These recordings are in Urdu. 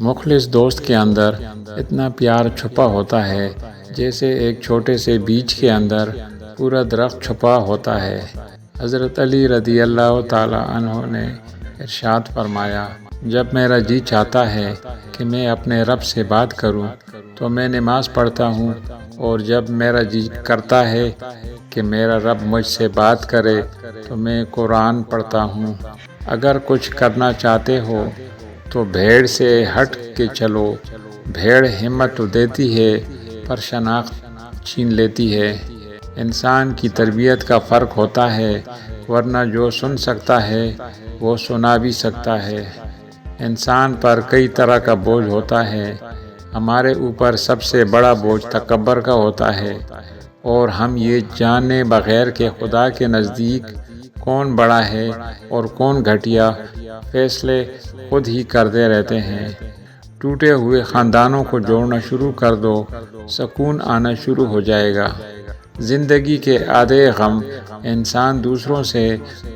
مخلص دوست کے اندر اتنا پیار چھپا ہوتا ہے جیسے ایک چھوٹے سے بیج کے اندر پورا درخت چھپا ہوتا ہے۔ حضرت علی رضی اللہ تعالیٰ عنہ نے ارشاد فرمایا، جب میرا جی چاہتا ہے کہ میں اپنے رب سے بات کروں تو میں نماز پڑھتا ہوں، اور جب میرا جی کرتا ہے کہ میرا رب مجھ سے بات کرے تو میں قرآن پڑھتا ہوں۔ اگر کچھ کرنا چاہتے ہو تو بھیڑ سے ہٹ کے چلو، بھیڑ ہمت تو دیتی ہے پر شناخت چھین لیتی ہے۔ انسان کی تربیت کا فرق ہوتا ہے، ورنہ جو سن سکتا ہے وہ سنا بھی سکتا ہے۔ انسان پر کئی طرح کا بوجھ ہوتا ہے، ہمارے اوپر سب سے بڑا بوجھ تکبر کا ہوتا ہے، اور ہم یہ جانے بغیر کہ خدا کے نزدیک کون بڑا ہے اور کون گھٹیا، فیصلے خود ہی کرتے رہتے ہیں۔ ٹوٹے ہوئے خاندانوں کو جوڑنا شروع کر دو، سکون آنا شروع ہو جائے گا۔ زندگی کے آدھے غم انسان دوسروں سے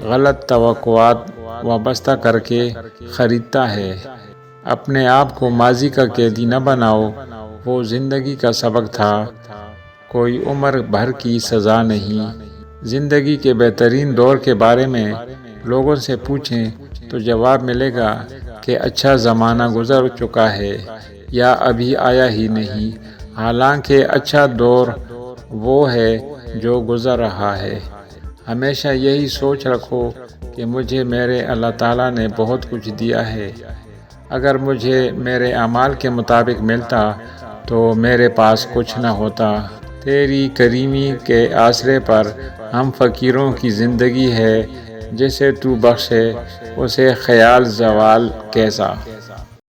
غلط توقعات وابستہ کر کے خریدتا ہے۔ اپنے آپ کو ماضی کا قیدی نہ بناؤ، وہ زندگی کا سبق تھا، کوئی عمر بھر کی سزا نہیں۔ زندگی کے بہترین دور کے بارے میں لوگوں سے پوچھیں تو جواب ملے گا کہ اچھا زمانہ گزر چکا ہے یا ابھی آیا ہی نہیں، حالانکہ اچھا دور وہ ہے جو گزر رہا ہے۔ ہمیشہ یہی سوچ رکھو کہ مجھے میرے اللہ تعالیٰ نے بہت کچھ دیا ہے، اگر مجھے میرے اعمال کے مطابق ملتا تو میرے پاس کچھ نہ ہوتا۔ تیری کریمی کے آسرے پر ہم فقیروں کی زندگی ہے، جسے تو بخشے اسے خیال زوال کیسا۔